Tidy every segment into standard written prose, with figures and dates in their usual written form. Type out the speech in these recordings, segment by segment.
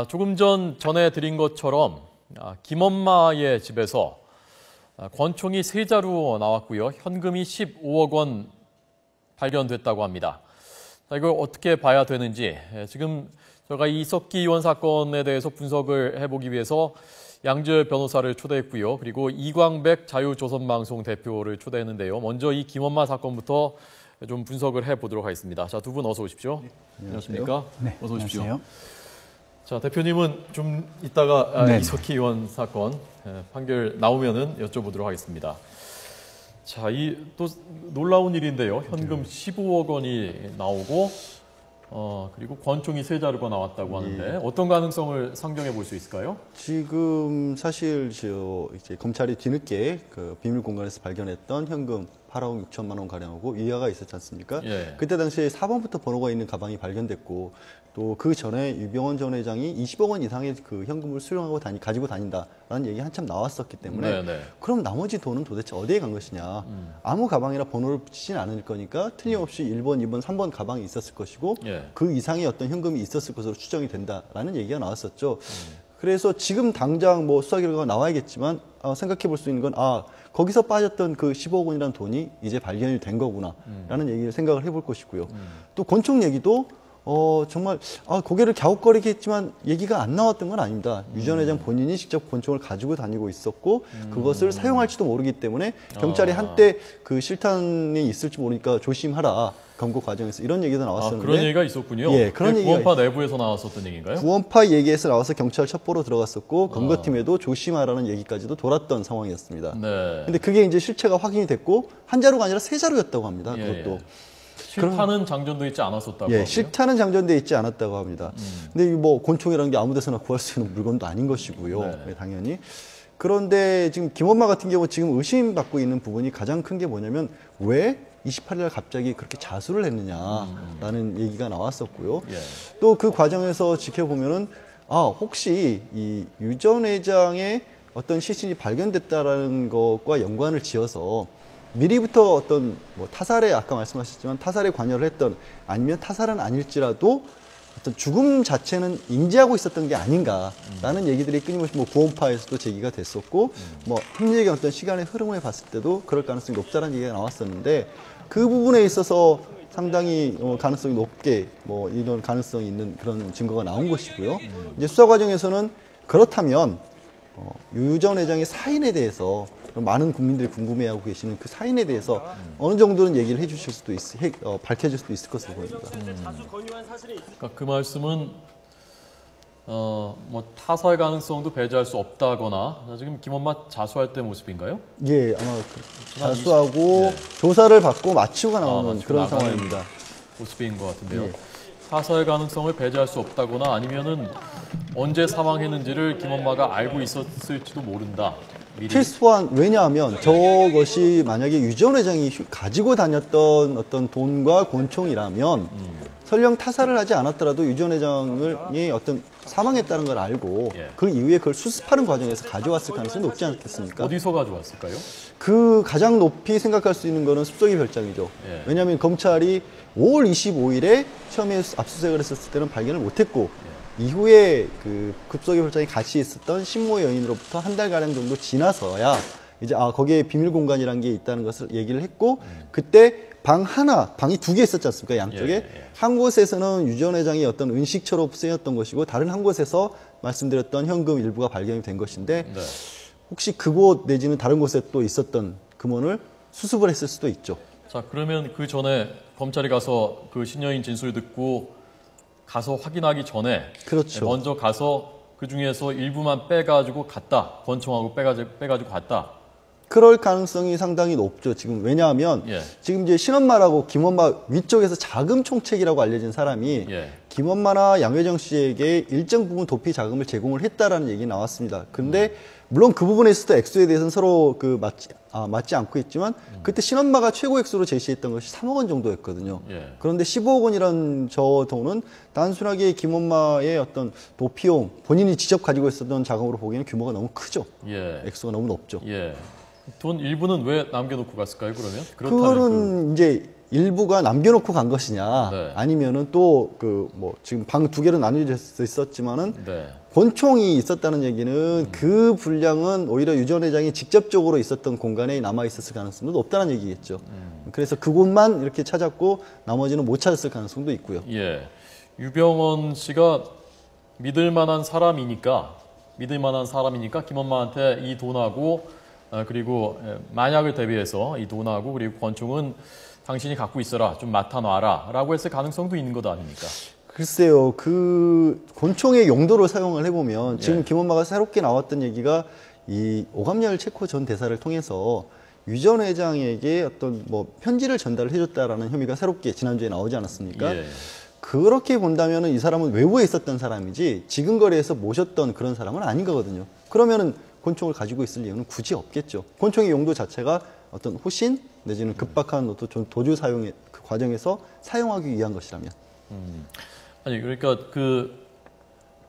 조금 전 전해드린 것처럼 김엄마의 집에서 권총이 3자루 나왔고요. 현금이 15억 원 발견됐다고 합니다. 이걸 어떻게 봐야 되는지 지금 저희가 이 이석기 의원 사건에 대해서 분석을 해보기 위해서 양지열 변호사를 초대했고요. 그리고 이광백 자유조선방송 대표를 초대했는데요. 먼저 이 김엄마 사건부터 좀 분석을 해보도록 하겠습니다. 자, 두 분 어서 오십시오. 네, 안녕하십니까? 네, 어서 오십시오. 안녕하세요. 자, 대표님은 좀 이따가 네. 이석기 의원 사건 판결 나오면은 여쭤보도록 하겠습니다. 자, 이 또 놀라운 일인데요. 현금 15억 원이 나오고 그리고 권총이 3자루가 나왔다고 하는데 어떤 가능성을 상정해 볼 수 있을까요? 지금 사실 이제 검찰이 뒤늦게 그 비밀 공간에서 발견했던 현금 8억 6천만 원 가량하고 위화가 있었지 않습니까? 예. 그때 당시에 4번부터 번호가 있는 가방이 발견됐고 또 그 전에 유병원 전 회장이 20억 원 이상의 그 현금을 수령하고 가지고 다닌다라는 얘기 한참 나왔었기 때문에 네네. 그럼 나머지 돈은 도대체 어디에 간 것이냐? 아무 가방이나 번호를 붙이진 않을 거니까 틀림없이 1번, 2번, 3번 가방이 있었을 것이고 예. 그 이상의 어떤 현금이 있었을 것으로 추정이 된다라는 얘기가 나왔었죠. 그래서 지금 당장 뭐 수사 결과가 나와야겠지만 생각해 볼 수 있는 건 거기서 빠졌던 그 15억 원이라는 돈이 이제 발견이 된 거구나라는 얘기를 생각을 해볼 것이고요. 또 권총 얘기도 정말 고개를 갸웃거리게 했지만 얘기가 안 나왔던 건 아닙니다. 유 전 회장 본인이 직접 권총을 가지고 다니고 있었고 그것을 사용할지도 모르기 때문에 경찰이 한때 그 실탄이 있을지 모르니까 조심하라. 검거 과정에서 이런 얘기도 나왔었는데 그런 얘기가 있었군요. 예, 그런 얘기가 구원파 내부에서 나왔었던 얘기인가요? 구원파 얘기에서 나와서 경찰 첩보로 들어갔었고 검거팀에도 조심하라는 얘기까지도 돌았던 상황이었습니다. 네. 근데 그게 이제 실체가 확인이 됐고 한 자루가 아니라 3자루였다고 합니다. 그것도. 예. 실탄은 장전돼 있지 않았었다고 예, 하고요? 실탄은 장전돼 있지 않았다고 합니다. 근데 뭐 권총이라는 게 아무 데서나 구할 수 있는 물건도 아닌 것이고요. 네. 네, 당연히. 그런데 지금 김엄마 같은 경우 지금 의심받고 있는 부분이 가장 큰 게 뭐냐면 왜 28일 날 갑자기 그렇게 자수를 했느냐라는 얘기가 나왔었고요. 예. 또 그 과정에서 지켜보면은 혹시 이 유 전 회장의 어떤 시신이 발견됐다라는 것과 연관을 지어서 미리부터 어떤 뭐 타살에 아까 말씀하셨지만 타살에 관여를 했던 아니면 타살은 아닐지라도 어떤 죽음 자체는 인지하고 있었던 게 아닌가라는 얘기들이 끊임없이 뭐 구원파에서도 제기가 됐었고 뭐 합리적인 어떤 시간의 흐름을 봤을 때도 그럴 가능성이 높다는 얘기가 나왔었는데 그 부분에 있어서 상당히 가능성이 높게 뭐 이런 가능성이 있는 그런 증거가 나온 것이고요. 이제 수사 과정에서는 그렇다면 유 전 회장의 사인에 대해서 많은 국민들이 궁금해하고 계시는 그 사인에 대해서 어느 정도는 얘기를 해주실 수도 밝혀질 수도 있을 것으로 보입니다. 그러니까 그 말씀은 뭐 타살 가능성도 배제할 수 없다거나 지금 김엄마 자수할 때 모습인가요? 예, 아마 자수하고 조사를 받고 마치고 나오는 그런 상황입니다. 모습인 것 같은데요. 예. 타살 가능성을 배제할 수 없다거나 아니면은 언제 사망했는지를 김엄마가 알고 있었을지도 모른다. 미리. 필수한 왜냐하면 저것이 만약에 유 전 회장이 가지고 다녔던 어떤 돈과 권총이라면 설령 타살을 하지 않았더라도 유 전 회장이 어떤 사망했다는 걸 알고 예. 그 이후에 그걸 수습하는 과정에서 가져왔을 가능성이 높지 않겠습니까? 어디서 가져왔을까요? 그 가장 높이 생각할 수 있는 거는 습속의 별장이죠. 예. 왜냐하면 검찰이 5월 25일에 처음에 압수수색을 했었을 때는 발견을 못했고 이후에 그 급속의 별장이 같이 있었던 신모 여인으로부터 한 달가량 정도 지나서야 이제 거기에 비밀 공간이라는 게 있다는 것을 얘기를 했고 그때 방이 2개 있었지 않습니까? 양쪽에. 예. 한 곳에서는 유 전 회장이 어떤 은식처로 쓰였던 것이고 다른 한 곳에서 말씀드렸던 현금 일부가 발견이 된 것인데 네. 혹시 그곳 내지는 다른 곳에 또 있었던 금원을 수습을 했을 수도 있죠. 자, 그러면 그 전에 검찰이 가서 그 신여인 진술 듣고 가서 확인하기 전에 그렇죠. 먼저 가서 그 중에서 일부만 빼가지고 갔다. 권총하고 빼가지고 갔다. 그럴 가능성이 상당히 높죠. 지금 왜냐하면 예. 지금 이제 신엄마라고 김엄마 위쪽에서 자금 총책이라고 알려진 사람이 예. 김엄마나 양회정 씨에게 일정 부분 도피 자금을 제공을 했다라는 얘기 나왔습니다. 근데 물론 그 부분에 있어서 액수에 대해서는 서로 맞지 않고 있지만 그때 신엄마가 최고 액수로 제시했던 것이 3억 원 정도였거든요. 예. 그런데 15억 원이라는 저 돈은 단순하게 김엄마의 어떤 도피용 본인이 직접 가지고 있었던 자금으로 보기에는 규모가 너무 크죠. 예. 액수가 너무 높죠. 예. 돈 일부는 왜 남겨놓고 갔을까요? 그러면? 그거는 이제 일부가 남겨놓고 간 것이냐, 네. 아니면은 또 그 뭐 지금 방 두 개로 나뉘어져 있었지만은 네. 권총이 있었다는 얘기는 그 분량은 오히려 유 전 회장이 직접적으로 있었던 공간에 남아 있었을 가능성도 높다는 얘기겠죠. 그래서 그곳만 이렇게 찾았고 나머지는 못 찾았을 가능성도 있고요. 예. 유병헌 씨가 믿을 만한 사람이니까 김엄마한테 이 돈하고 그리고 만약을 대비해서 이 돈하고 그리고 권총은 당신이 갖고 있어라, 좀 맡아놔라 라고 했을 가능성도 있는 것 아닙니까? 글쎄요, 그 권총의 용도를 사용을 해보면 지금 예. 김엄마가 새롭게 나왔던 얘기가 이 오감열 체코 전 대사를 통해서 유 전 회장에게 어떤 뭐 편지를 전달을 해줬다라는 혐의가 새롭게 지난주에 나오지 않았습니까? 예. 그렇게 본다면은 이 사람은 외부에 있었던 사람이지 지근거리에서 모셨던 그런 사람은 아닌 거거든요. 그러면은 권총을 가지고 있을 이유는 굳이 없겠죠. 권총의 용도 자체가 어떤 호신 내지는 급박한 어떤 도주 사용의 그 과정에서 사용하기 위한 것이라면. 아니 그러니까 그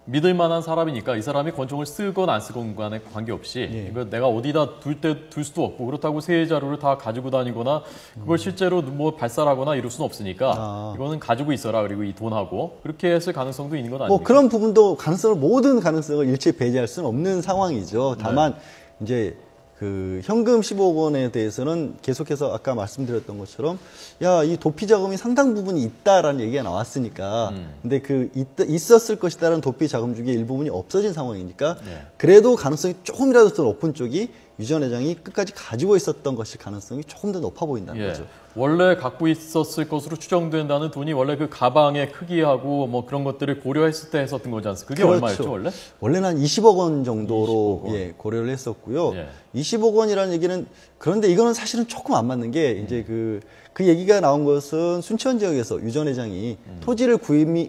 믿을 만한 사람이니까 이 사람이 권총을 쓰건 안 쓰건 간에 관계없이 예. 이거 내가 어디다 둘 수도 없고 그렇다고 세 자루를 다 가지고 다니거나 그걸 실제로 뭐 발사하거나 이럴 수는 없으니까 이거는 가지고 있어라 그리고 이 돈하고 그렇게 했을 가능성도 있는 건 아닙니까? 뭐 그런 부분도 모든 가능성을 일체 배제할 수는 없는 상황이죠. 다만 이제 그 현금 15억 원에 대해서는 계속해서 아까 말씀드렸던 것처럼 야, 이 도피 자금이 상당 부분이 있다라는 얘기가 나왔으니까 근데 그 있었을 것이다라는 도피 자금 중에 일부분이 없어진 상황이니까 그래도 가능성이 조금이라도 더 높은 쪽이 유 전 회장이 끝까지 가지고 있었던 것일 가능성이 조금 더 높아 보인다는 거죠. 원래 갖고 있었을 것으로 추정된다는 돈이 원래 그 가방의 크기하고 뭐 그런 것들을 고려했을 때 했었던 거지 않습니까? 그게 그렇죠. 얼마였죠 원래? 원래는 한 20억 원 정도로 20억 원. 예, 고려를 했었고요. 예. 20억 원이라는 얘기는 그런데 이거는 사실은 조금 안 맞는 게 이제 그 얘기가 나온 것은 순천 지역에서 유 전 회장이 토지를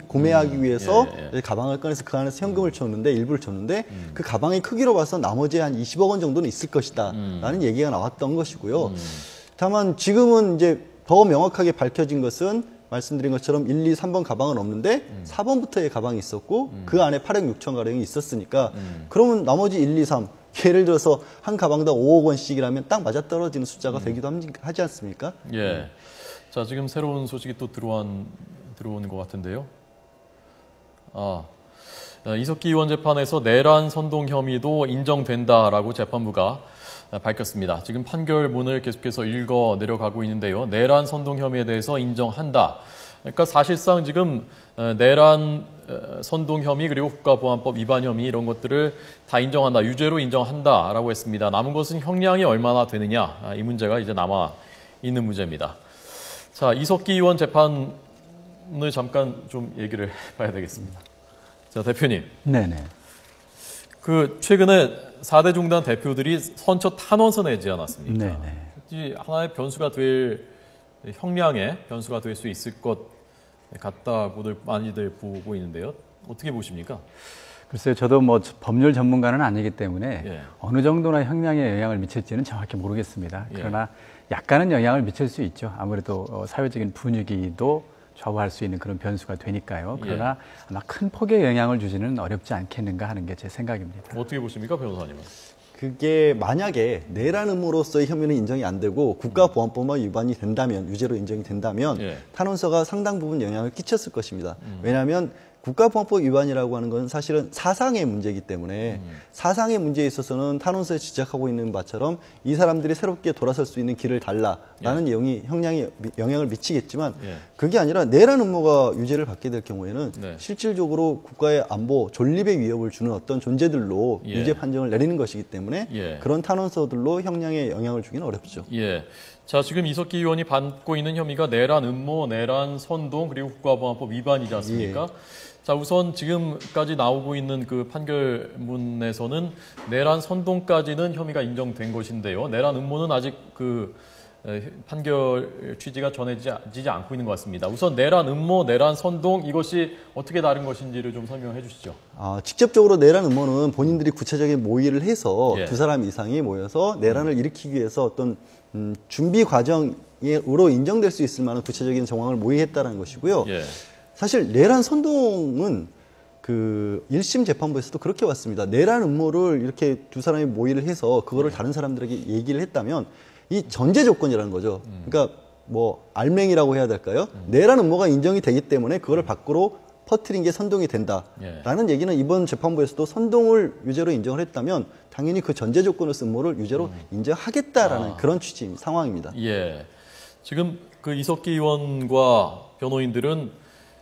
구매하기 위해서 가방을 꺼내서 그 안에서 현금을 줬는데 일부를 줬는데 그 가방의 크기로 봐서 나머지 한 20억 원 정도는 있을 것이다 라는 얘기가 나왔던 것이고요. 다만 지금은 이제 더 명확하게 밝혀진 것은 말씀드린 것처럼 1, 2, 3번 가방은 없는데 4번부터의 가방이 있었고 그 안에 8억 6천 가량이 있었으니까 그러면 나머지 1, 2, 3 예를 들어서 한 가방당 5억 원씩이라면 딱 맞아떨어지는 숫자가 되기도 하지 않습니까? 예. 자, 지금 새로운 소식이 또 들어오는 것 같은데요. 이석기 의원 재판에서 내란 선동 혐의도 인정된다라고 재판부가 밝혔습니다. 지금 판결문을 계속해서 읽어 내려가고 있는데요. 내란 선동 혐의에 대해서 인정한다. 그러니까 사실상 지금 내란 선동 혐의 그리고 국가보안법 위반 혐의 이런 것들을 다 인정한다. 유죄로 인정한다라고 했습니다. 남은 것은 형량이 얼마나 되느냐. 이 문제가 이제 남아 있는 문제입니다. 자, 이석기 의원 재판을 잠깐 좀 얘기를 해봐야 되겠습니다. 자, 대표님. 네네. 그 최근에 4대 중단 대표들이 선처 탄원서 내지 않았습니까? 네네. 이 하나의 변수가 될 형량의 변수가 될 수 있을 것 같다고들 많이들 보고 있는데요. 어떻게 보십니까? 글쎄요, 저도 뭐 법률 전문가는 아니기 때문에 예. 어느 정도나 형량에 영향을 미칠지는 정확히 모르겠습니다. 그러나 약간은 영향을 미칠 수 있죠. 아무래도 사회적인 분위기도 좌우할 수 있는 그런 변수가 되니까요. 그러나 아마 큰 폭의 영향을 주지는 어렵지 않겠는가 하는 게 제 생각입니다. 어떻게 보십니까, 변호사님은? 그게 만약에 내란 의무로서의 혐의는 인정이 안 되고 국가보안법만 위반이 된다면, 유죄로 인정이 된다면 탄원서가 상당 부분 영향을 끼쳤을 것입니다. 왜냐하면 국가보안법 위반이라고 하는 건 사실은 사상의 문제이기 때문에 사상의 문제에 있어서는 탄원서에 지적하고 있는 바처럼 이 사람들이 새롭게 돌아설 수 있는 길을 달라라는 내용이 형량에 영향을 미치겠지만 그게 아니라 내란 음모가 유죄를 받게 될 경우에는 실질적으로 국가의 안보, 존립의 위협을 주는 어떤 존재들로 유죄 판정을 내리는 것이기 때문에 그런 탄원서들로 형량에 영향을 주기는 어렵죠. 예. 자, 지금 이석기 의원이 받고 있는 혐의가 내란 음모, 내란 선동 그리고 국가보안법 위반이지 않습니까? 자, 우선 지금까지 나오고 있는 그 판결문에서는 내란 선동까지는 혐의가 인정된 것인데요. 내란 음모는 아직 그 판결 취지가 전해지지 않고 있는 것 같습니다. 우선 내란 음모, 내란 선동 이것이 어떻게 다른 것인지를 좀 설명해 주시죠. 직접적으로 내란 음모는 본인들이 구체적인 모의를 해서 예. 2사람 이상이 모여서 내란을 일으키기 위해서 어떤 준비 과정으로 인정될 수 있을 만한 구체적인 정황을 모의했다는 것이고요. 예. 사실 내란 선동은 그 1심 재판부에서도 그렇게 왔습니다. 내란 음모를 이렇게 2사람이 모의를 해서 그거를 다른 사람들에게 얘기를 했다면 이 전제 조건이라는 거죠. 그러니까 뭐 알맹이라고 해야 될까요? 내란 음모가 인정이 되기 때문에 그거를 밖으로 퍼뜨린 게 선동이 된다라는 얘기는 이번 재판부에서도 선동을 유죄로 인정을 했다면 당연히 그 전제 조건으로서 음모를 유죄로 인정하겠다라는 그런 취지 상황입니다. 예. 지금 그 이석기 의원과 변호인들은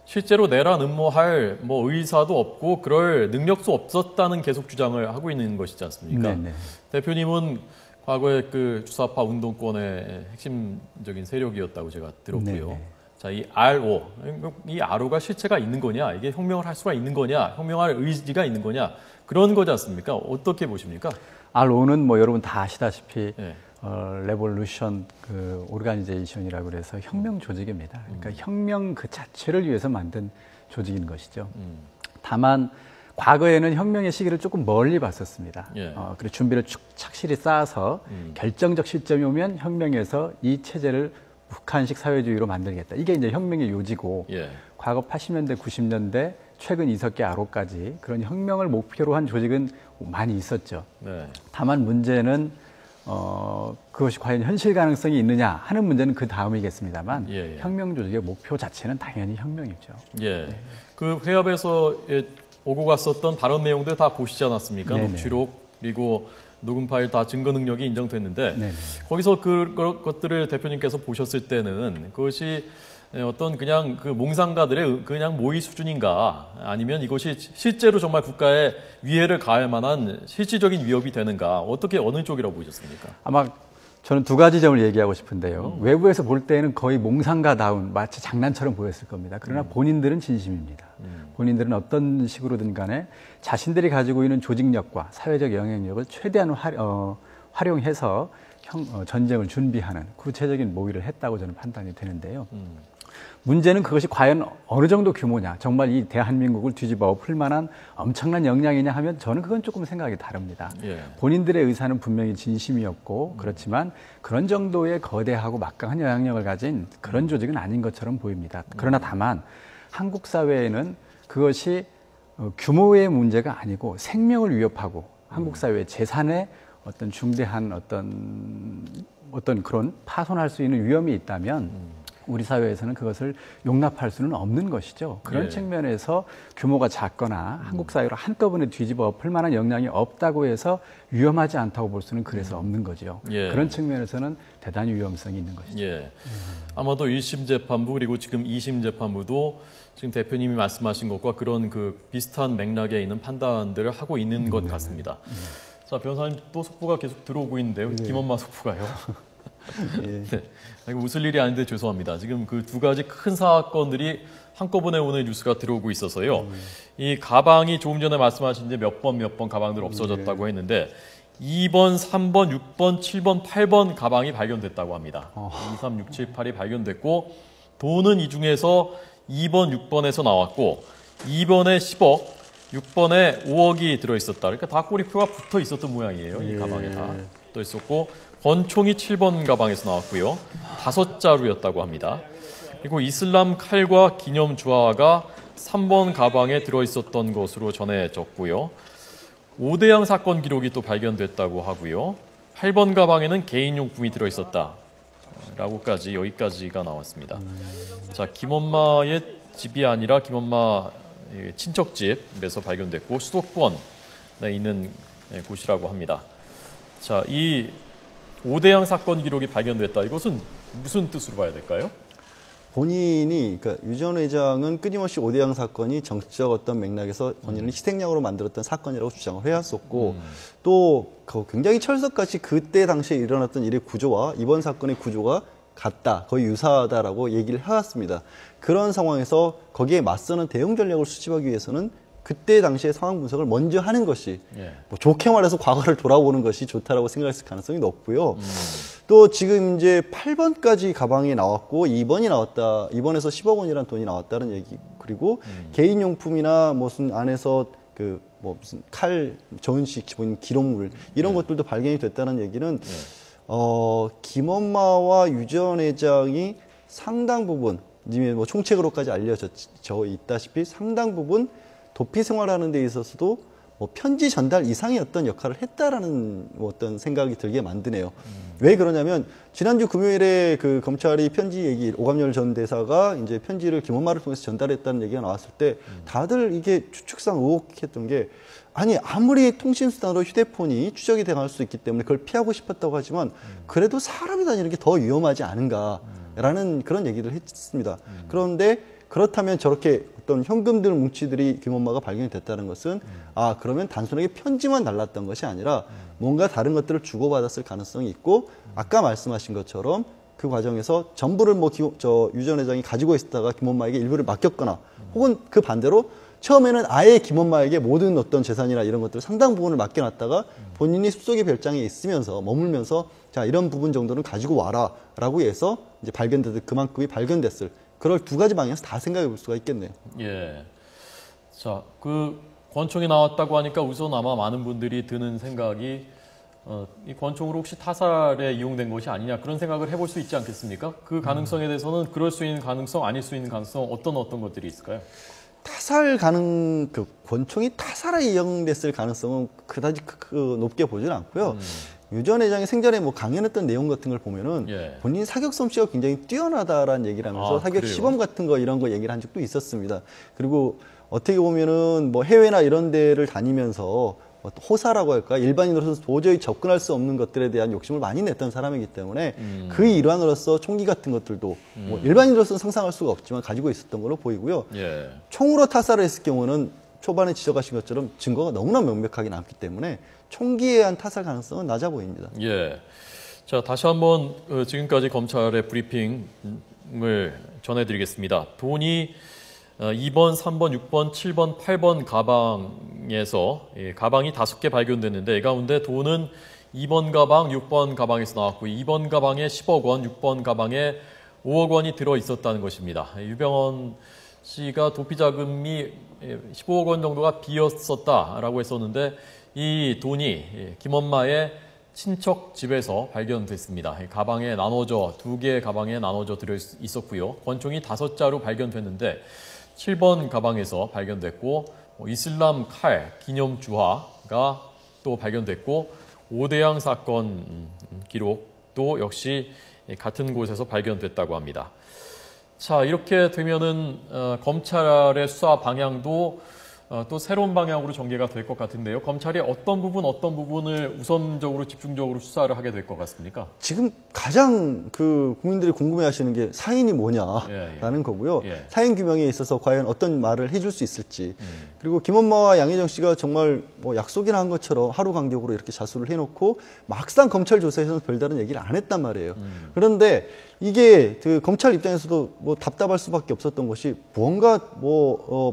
실제로 내란 음모할 뭐 의사도 없고 그럴 능력도 없었다는 계속 주장을 하고 있는 것이지 않습니까? 네네. 대표님은 과거에 그 주사파 운동권의 핵심적인 세력이었다고 제가 들었고요. 네네. 자, 이 RO, 이 RO가 실체가 있는 거냐, 이게 혁명을 할 수가 있는 거냐, 혁명할 의지가 있는 거냐, 그런 거지 않습니까? 어떻게 보십니까? RO는 뭐 여러분 다 아시다시피 네. 레볼루션 그 오르가니제이션이라고 그래서 혁명 조직입니다. 그러니까 혁명 그 자체를 위해서 만든 조직인 것이죠. 다만 과거에는 혁명의 시기를 조금 멀리 봤었습니다. 예. 그리고 준비를 착실히 쌓아서 결정적 시점이 오면 혁명에서 이 체제를 북한식 사회주의로 만들겠다. 이게 이제 혁명의 요지고 예. 과거 80년대, 90년대 최근 이석기 RO까지 그런 혁명을 목표로 한 조직은 많이 있었죠. 네. 다만 문제는 그것이 과연 현실 가능성이 있느냐 하는 문제는 그 다음이겠습니다만 예, 예. 혁명 조직의 목표 자체는 당연히 혁명이죠. 예. 그 회합에서 오고 갔었던 발언 내용들 다 보시지 않았습니까? 네네. 녹취록 그리고 녹음 파일 다 증거 능력이 인정됐는데 네네. 거기서 그것들을 대표님께서 보셨을 때는 그것이 어떤 그냥 그 몽상가들의 그냥 모의 수준인가 아니면 이것이 실제로 정말 국가에 위해를 가할 만한 실질적인 위협이 되는가 어떻게 어느 쪽이라고 보셨습니까? 아마 저는 두 가지 점을 얘기하고 싶은데요. 외부에서 볼 때는 거의 몽상가다운 마치 장난처럼 보였을 겁니다. 그러나 본인들은 진심입니다. 본인들은 어떤 식으로든 간에 자신들이 가지고 있는 조직력과 사회적 영향력을 최대한 활용해서 전쟁을 준비하는 구체적인 모의를 했다고 저는 판단이 되는데요. 문제는 그것이 과연 어느 정도 규모냐, 정말 이 대한민국을 뒤집어 엎을 만한 엄청난 역량이냐 하면 저는 그건 조금 생각이 다릅니다. 예. 본인들의 의사는 분명히 진심이었고 그렇지만 그런 정도의 거대하고 막강한 영향력을 가진 그런 조직은 아닌 것처럼 보입니다. 그러나 다만 한국 사회에는 그것이 규모의 문제가 아니고 생명을 위협하고 한국 사회의 재산에 어떤 중대한 어떤 그런 파손할 수 있는 위험이 있다면 우리 사회에서는 그것을 용납할 수는 없는 것이죠. 그런 예. 측면에서 규모가 작거나 한국 사회로 한꺼번에 뒤집어 엎을 만한 역량이 없다고 해서 위험하지 않다고 볼 수는 그래서 없는 거죠. 예. 그런 측면에서는 대단히 위험성이 있는 것이죠. 예. 아마도 1심 재판부 그리고 지금 2심 재판부도 지금 대표님이 말씀하신 것과 그런 그 비슷한 맥락에 있는 판단들을 하고 있는 것 같습니다. 자, 변호사님 또 속보가 계속 들어오고 있는데요. 김엄마 속보가요. 예. 네. 이거 웃을 일이 아닌데 죄송합니다. 지금 그 두 가지 큰 사건들이 한꺼번에 오늘 뉴스가 들어오고 있어서요. 이 가방이 조금 전에 말씀하신 이제 몇 번 가방들 없어졌다고 했는데 2번, 3번, 6번, 7번, 8번 가방이 발견됐다고 합니다. 2, 3, 6, 7, 8이 발견됐고 돈은 이 중에서 2번, 6번에서 나왔고 2번에 10억, 6번에 5억이 들어있었다. 그러니까 다 꼬리표가 붙어 있었던 모양이에요. 이 가방에 다 붙어 있었고 권총이 7번 가방에서 나왔고요. 5자루였다고 합니다. 그리고 이슬람 칼과 기념 주화가 3번 가방에 들어있었던 것으로 전해졌고요. 5대양 사건 기록이 또 발견됐다고 하고요. 8번 가방에는 개인용품이 들어있었다라고까지 여기까지가 나왔습니다. 자, 김엄마의 집이 아니라 김엄마 친척집에서 발견됐고 수도권에 있는 곳이라고 합니다. 자, 이 5대양 사건 기록이 발견됐다. 이것은 무슨 뜻으로 봐야 될까요? 본인이, 그러니까 유 전 회장은 끊임없이 5대양 사건이 정치적 어떤 맥락에서 본인을 희생양으로 만들었던 사건이라고 주장을 해왔었고, 또 굉장히 철석같이 그때 당시에 일어났던 일의 구조와 이번 사건의 구조가 같다, 거의 유사하다라고 얘기를 해왔습니다. 그런 상황에서 거기에 맞서는 대응 전략을 수집하기 위해서는 그때 당시의 상황 분석을 먼저 하는 것이 뭐 좋게 말해서 과거를 돌아보는 것이 좋다라고 생각했을 가능성이 높고요. 또 지금 이제 8번까지 가방이 나왔고 2번이 나왔다. 2번에서 10억 원이라는 돈이 나왔다는 얘기. 그리고 개인용품이나 무슨 안에서 그 뭐 무슨 칼, 전식, 기본 기록물 이런 것들도 발견이 됐다는 얘기는 김엄마와 유 전 회장이 상당 부분 이미 뭐 총책으로까지 알려져 있다시피 상당 부분 도피 생활하는 데 있어서도 뭐 편지 전달 이상의 어떤 역할을 했다라는 뭐 어떤 생각이 들게 만드네요. 왜 그러냐면 지난주 금요일에 그 검찰이 편지 얘기 오감열 전 대사가 이제 편지를 김엄마를 통해서 전달했다는 얘기가 나왔을 때 다들 이게 추측상 의혹했던 게 아니 아무리 통신수단으로 휴대폰이 추적이 당할 수 있기 때문에 그걸 피하고 싶었다고 하지만 그래도 사람이 다니는 게 더 위험하지 않은가라는 그런 얘기를 했습니다. 그런데 그렇다면 저렇게 어떤 현금들 뭉치들이 김엄마가 발견이 됐다는 것은 아 그러면 단순하게 편지만 날랐던 것이 아니라 뭔가 다른 것들을 주고받았을 가능성이 있고 아까 말씀하신 것처럼 그 과정에서 전부를 뭐 유 전 회장이 가지고 있었다가 김엄마에게 일부를 맡겼거나 혹은 그 반대로 처음에는 아예 김엄마에게 모든 어떤 재산이나 이런 것들 상당 부분을 맡겨놨다가 본인이 숲속의 별장에 있으면서 머물면서 자 이런 부분 정도는 가지고 와라라고 해서 이제 발견됐을 그만큼이 발견됐을 그럴 두 가지 방향에서 다 생각해 볼 수가 있겠네요. 예. 자, 그 권총이 나왔다고 하니까 우선 아마 많은 분들이 드는 생각이 이 권총으로 혹시 타살에 이용된 것이 아니냐 그런 생각을 해볼 수 있지 않겠습니까? 그 가능성에 대해서는 그럴 수 있는 가능성, 아닐 수 있는 가능성 어떤 것들이 있을까요? 그 권총이 타살에 이용됐을 가능성은 그다지 높게 보지는 않고요. 유 전 회장이 생전에 뭐 강연했던 내용 같은 걸 보면은 예. 본인 사격 솜씨가 굉장히 뛰어나다라는 얘기를 하면서 사격 그래요? 시범 같은 거 이런 거 얘기를 한 적도 있었습니다. 그리고 어떻게 보면은 뭐 해외나 이런 데를 다니면서 호사라고 할까 일반인으로서 도저히 접근할 수 없는 것들에 대한 욕심을 많이 냈던 사람이기 때문에 그 일환으로서 총기 같은 것들도 뭐 일반인으로서는 상상할 수가 없지만 가지고 있었던 걸로 보이고요. 예. 총으로 타살을 했을 경우는 초반에 지적하신 것처럼 증거가 너무나 명백하게 남기 때문에 총기에 의한 타살 가능성은 낮아 보입니다. 예. 자, 다시 한번 지금까지 검찰의 브리핑을 전해드리겠습니다. 돈이 2번, 3번, 6번, 7번, 8번 가방에서 가방이 5개 발견됐는데 이 가운데 돈은 2번 가방, 6번 가방에서 나왔고 2번 가방에 10억 원, 6번 가방에 5억 원이 들어 있었다는 것입니다. 유병헌 씨가 도피 자금이 15억 원 정도가 비었었다라고 했었는데 이 돈이 김엄마의 친척 집에서 발견됐습니다. 가방에 나눠져 2개의 가방에 나눠져 들어 있었고요. 권총이 5자루 발견됐는데 7번 가방에서 발견됐고 이슬람 칼 기념 주화가 또 발견됐고 오대양 사건 기록도 역시 같은 곳에서 발견됐다고 합니다. 자, 이렇게 되면은 검찰의 수사 방향도 또 새로운 방향으로 전개가 될 것 같은데요. 검찰이 어떤 부분을 우선적으로 집중적으로 수사를 하게 될 것 같습니까? 지금 가장 국민들이 궁금해하시는 게 사인이 뭐냐라는 거고요. 예. 사인 규명에 있어서 과연 어떤 말을 해줄 수 있을지. 그리고 김엄마와 양혜정 씨가 정말 뭐 약속이나 한 것처럼 하루 간격으로 이렇게 자수를 해놓고 막상 검찰 조사에서는 별다른 얘기를 안 했단 말이에요. 그런데 이게 검찰 입장에서도 뭐 답답할 수밖에 없었던 것이 무언가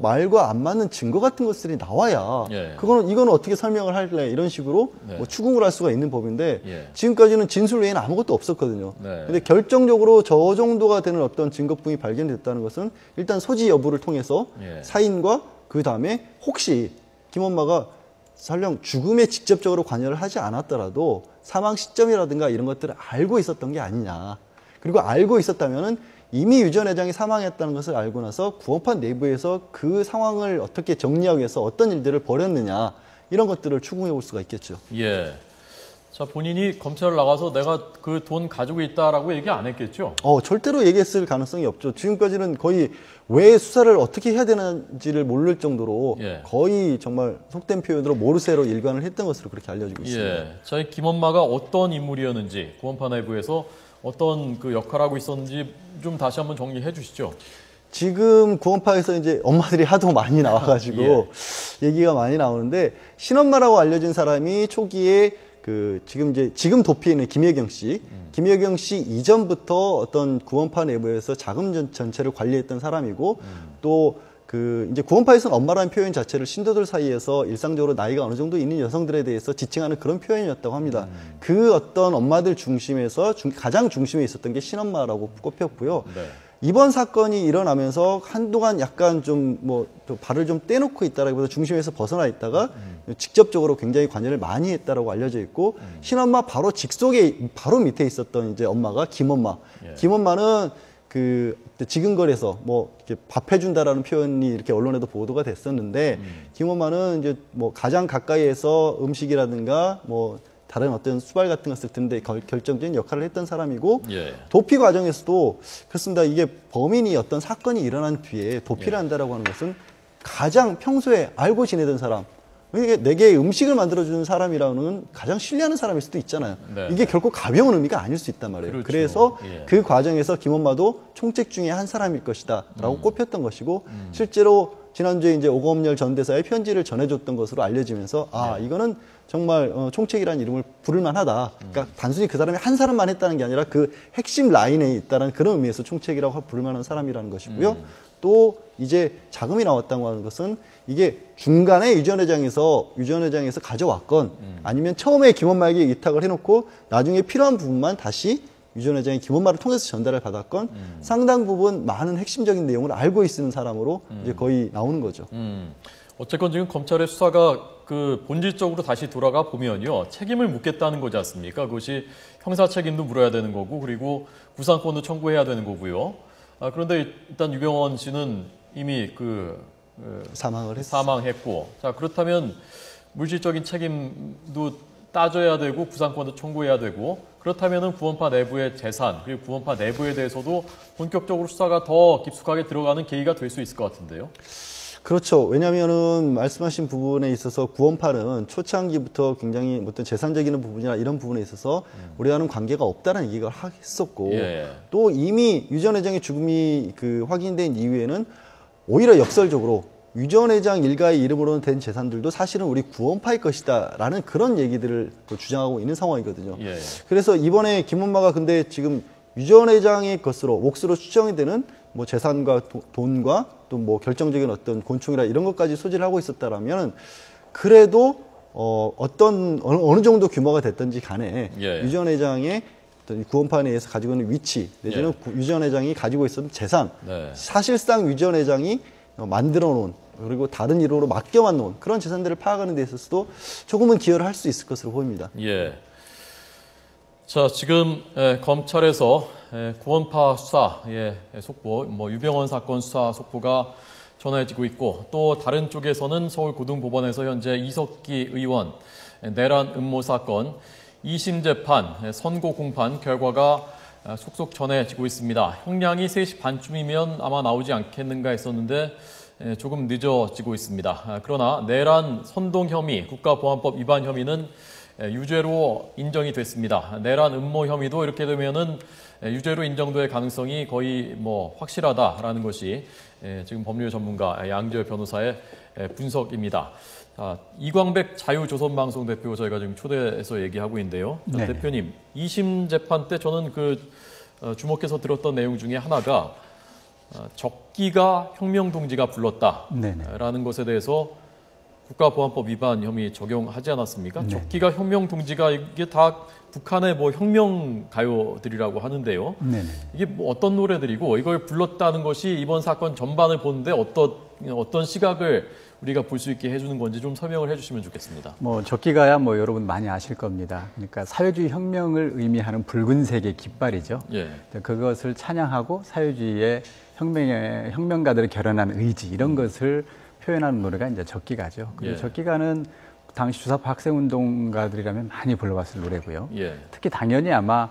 말과 안 맞는 증거 같은 것들이 나와야 예. 이거는 어떻게 설명을 할래 이런 식으로 네. 뭐 추궁을 할 수가 있는 법인데 예. 지금까지는 진술 외에는 아무것도 없었거든요. 네. 근데 결정적으로 저 정도가 되는 어떤 증거품이 발견됐다는 것은 일단 소지 여부를 통해서 예. 사인과 그 다음에 혹시 김엄마가 설령 죽음에 직접적으로 관여를 하지 않았더라도 사망 시점이라든가 이런 것들을 알고 있었던 게 아니냐. 그리고 알고 있었다면은 이미 유 전 회장이 사망했다는 것을 알고 나서 구원판 내부에서 그 상황을 어떻게 정리하기 위해서 어떤 일들을 벌였느냐 이런 것들을 추궁해 볼 수가 있겠죠. 예. 자, 본인이 검찰을 나가서 내가 그 돈 가지고 있다라고 얘기 안 했겠죠? 절대로 얘기했을 가능성이 없죠. 지금까지는 거의 왜 수사를 어떻게 해야 되는지를 모를 정도로 예. 거의 정말 속된 표현으로 모르쇠로 일관을 했던 것으로 그렇게 알려지고 있습니다. 예. 자, 이 김엄마가 어떤 인물이었는지 구원파 내부에서 어떤 그 역할을 하고 있었는지 좀 다시 한번 정리해 주시죠. 지금 구원파에서 이제 엄마들이 하도 많이 나와가지고 얘기가 많이 나오는데 신엄마라고 알려진 사람이 초기에 지금 도피에 있는 김혜경 씨, 김혜경 씨 이전부터 어떤 구원파 내부에서 자금 전체를 관리했던 사람이고 또 이제 구원파에서는 엄마라는 표현 자체를 신도들 사이에서 일상적으로 나이가 어느 정도 있는 여성들에 대해서 지칭하는 그런 표현이었다고 합니다. 그 어떤 엄마들 중심에서 가장 중심에 있었던 게 신엄마라고 꼽혔고요. 네. 이번 사건이 일어나면서 한동안 약간 발을 좀 떼놓고 있다라기보다 중심에서 벗어나 있다가 직접적으로 굉장히 관여를 많이 했다라고 알려져 있고 신엄마 바로 직속에 바로 밑에 있었던 이제 엄마가 김엄마. 예. 김엄마는 그 지근거려서 뭐 이렇게 밥 해준다라는 표현이 이렇게 언론에도 보도가 됐었는데 김엄마는 이제 뭐 가장 가까이에서 음식이라든가 뭐 다른 어떤 수발 같은 것을 드는데 결정적인 역할을 했던 사람이고 예. 도피 과정에서도 그렇습니다. 이게 범인이 어떤 사건이 일어난 뒤에 도피를 한다라고 하는 것은 가장 평소에 알고 지내던 사람, 이게 내게 음식을 만들어주는 사람이라는 가장 신뢰하는 사람일 수도 있잖아요. 네. 이게 결코 가벼운 의미가 아닐 수 있단 말이에요. 그렇죠. 그래서 예. 그 과정에서 김엄마도 총책 중에 한 사람일 것이다 라고 꼽혔던 것이고 실제로 지난주에 이제 오검열 전 대사의 편지를 전해줬던 것으로 알려지면서 이거는 정말 총책이라는 이름을 부를 만하다. 그러니까 단순히 그 사람이 한 사람만 했다는 게 아니라 그 핵심 라인에 있다는 그런 의미에서 총책이라고 부를 만한 사람이라는 것이고요. 또 이제 자금이 나왔다고 하는 것은 이게 중간에 유전회장에서 가져왔건 아니면 처음에 김엄마에게 위탁을 해놓고 나중에 필요한 부분만 다시 유전회장이 김엄마를 통해서 전달을 받았건 상당 부분 많은 핵심적인 내용을 알고 있는 사람으로 이제 거의 나오는 거죠. 어쨌건 지금 검찰의 수사가 그 본질적으로 다시 돌아가 보면요. 책임을 묻겠다는 거지 않습니까? 그것이 형사 책임도 물어야 되는 거고 구상권도 청구해야 되는 거고요. 그런데 일단 유병원 씨는 이미 사망했고, 자 그렇다면 물질적인 책임도 따져야 되고 구상권도 청구해야 되고 그렇다면은 구원파 내부의 재산 그리고 구원파 내부에 대해서도 본격적으로 수사가 더 깊숙하게 들어가는 계기가 될 수 있을 것 같은데요. 그렇죠. 왜냐하면은 말씀하신 부분에 있어서 구원파는 초창기부터 굉장히 어떤 재산적인 부분이나 이런 부분에 있어서 우리와는 관계가 없다는 얘기가 했었고 또 이미 유 전 회장의 죽음이 확인된 이후에는 오히려 역설적으로 유 전 회장 일가의 이름으로 된 재산들도 사실은 우리 구원파의 것이다라는 그런 얘기들을 주장하고 있는 상황이거든요. 그래서 이번에 김엄마가 근데 지금 유 전 회장의 것으로 몫으로 추정이 되는 뭐 재산과 돈과 또 뭐 결정적인 어떤 권총이라 이런 것까지 소지를 하고 있었다라면 그래도 어느 정도 규모가 됐든지 간에 유 전 회장의 구원파 내에서 가지고 있는 위치 내지는 유 전 회장이 가지고 있었던 재산 사실상 유 전 회장이 만들어 놓은 그리고 다른 이름으로 맡겨만 놓은 그런 재산들을 파악하는 데 있어서도 조금은 기여를 할 수 있을 것으로 보입니다. 자, 지금 검찰에서 구원파 수사 속보, 유병원 사건 수사 속보가 전해지고 있고 또 다른 쪽에서는 서울고등법원에서 현재 이석기 의원 내란 음모 사건 2심 재판 선고 공판 결과가 속속 전해지고 있습니다. 형량이 3시 반쯤이면 아마 나오지 않겠는가 했었는데 조금 늦어지고 있습니다. 그러나 내란 선동 혐의, 국가보안법 위반 혐의는 유죄로 인정이 됐습니다. 내란 음모 혐의도 이렇게 되면은 유죄로 인정될 가능성이 거의 확실하다라는 것이 지금 법률 전문가 양지열 변호사의 분석입니다. 이광백 자유조선방송 대표 저희가 지금 초대해서 얘기하고 있는데요. 대표님, 2심 재판 때 저는 주목해서 들었던 내용 중에 하나가 적기가 혁명동지가 불렀다라는 것에 대해서 국가보안법 위반 혐의 적용하지 않았습니까? 적기가 혁명동지가 이게 다 북한의 혁명 가요들이라고 하는데요. 이게 어떤 노래들이고 이걸 불렀다는 것이 이번 사건 전반을 보는데 어떤 시각을 우리가 볼 수 있게 해주는 건지 좀 설명을 해주시면 좋겠습니다. 적기가야 여러분 많이 아실 겁니다. 그러니까 사회주의 혁명을 의미하는 붉은색의 깃발이죠. 그것을 찬양하고 사회주의의 혁명가들을 결연한 의지 이런 것을 표현하는 노래가 이제 적기가죠. 그리고 적기가는 당시 주사파 학생운동가들이라면 많이 불러봤을 노래고요. 특히 당연히 아마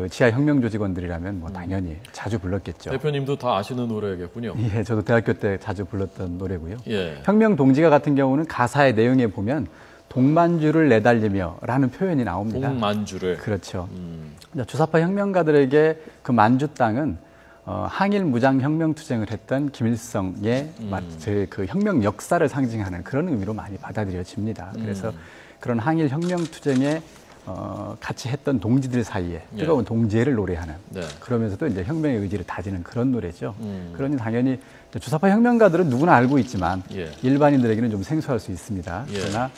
지하 혁명 조직원들이라면 당연히 자주 불렀겠죠. 대표님도 다 아시는 노래겠군요. 저도 대학교 때 자주 불렀던 노래고요. 혁명 동지가 같은 경우는 가사의 내용에 보면 동만주를 내달리며 라는 표현이 나옵니다. 동만주를. 그렇죠. 주사파 혁명가들에게 그 만주 땅은 항일 무장 혁명 투쟁을 했던 김일성의 그 혁명 역사를 상징하는 그런 의미로 많이 받아들여집니다. 그래서 그런 항일 혁명 투쟁에 같이 했던 동지들 사이에 뜨거운 동지애를 노래하는 그러면서도 이제 혁명의 의지를 다지는 그런 노래죠. 그러니 당연히 주사파 혁명가들은 누구나 알고 있지만 일반인들에게는 좀 생소할 수 있습니다. 그러나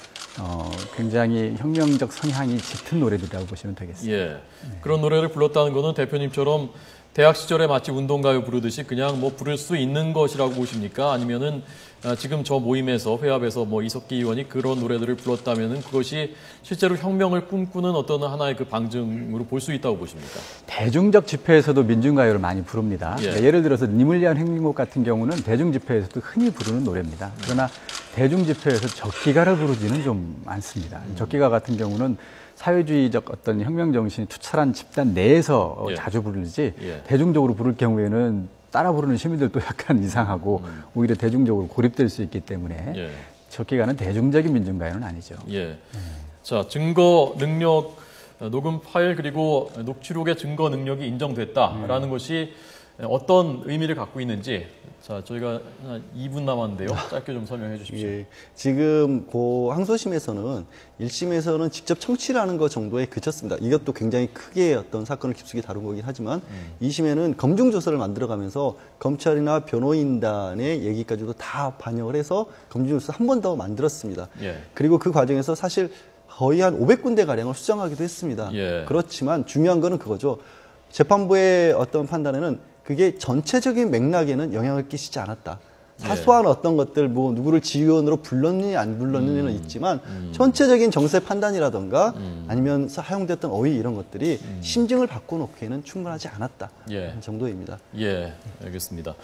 굉장히 혁명적 성향이 짙은 노래들이라고 보시면 되겠습니다. 그런 노래를 불렀다는 것은 대표님처럼 대학 시절에 마치 운동가요 부르듯이 그냥 부를 수 있는 것이라고 보십니까? 아니면은 지금 저 모임에서 회합에서 뭐 이석기 의원이 그런 노래들을 불렀다면은 그것이 실제로 혁명을 꿈꾸는 어떤 하나의 그 방증으로 볼 수 있다고 보십니까? 대중적 집회에서도 민중가요를 많이 부릅니다. 예. 그러니까 예를 들어서 님을 위한 행진곡 같은 경우는 대중 집회에서도 흔히 부르는 노래입니다. 그러나 대중 집회에서 적기가를 부르지는 좀 않습니다. 적기가 같은 경우는 사회주의적 어떤 혁명 정신이 투철한 집단 내에서 예. 자주 부르지 예. 대중적으로 부를 경우에는 따라 부르는 시민들도 약간 이상하고 오히려 대중적으로 고립될 수 있기 때문에 예. 적기가는 대중적인 민중가요는 아니죠. 예. 자, 증거 능력, 녹음 파일 그리고 녹취록의 증거 능력이 인정됐다라는 것이 어떤 의미를 갖고 있는지 자, 저희가 한 2분 남았는데요. 짧게 좀 설명해 주십시오. 예, 지금 고 항소심에서는 1심에서는 직접 청취라는 것 정도에 그쳤습니다. 이것도 굉장히 크게 어떤 사건을 깊숙이 다룬 거긴 하지만 2심에는 검증조서를 만들어가면서 검찰이나 변호인단의 얘기까지도 다 반영을 해서 검증조서 한 번 더 만들었습니다. 예. 그리고 그 과정에서 사실 거의 한 500군데 가량을 수정하기도 했습니다. 예. 그렇지만 중요한 거는 그거죠. 재판부의 어떤 판단에는 그게 전체적인 맥락에는 영향을 끼치지 않았다. 사소한 어떤 것들, 뭐 누구를 지휘원으로 불렀느냐 안 불렀느냐는 있지만 전체적인 정세 판단이라던가 아니면 사용됐던 어휘 이런 것들이 심증을 바꿔놓기에는 충분하지 않았다. 예. 정도입니다. 예, 알겠습니다.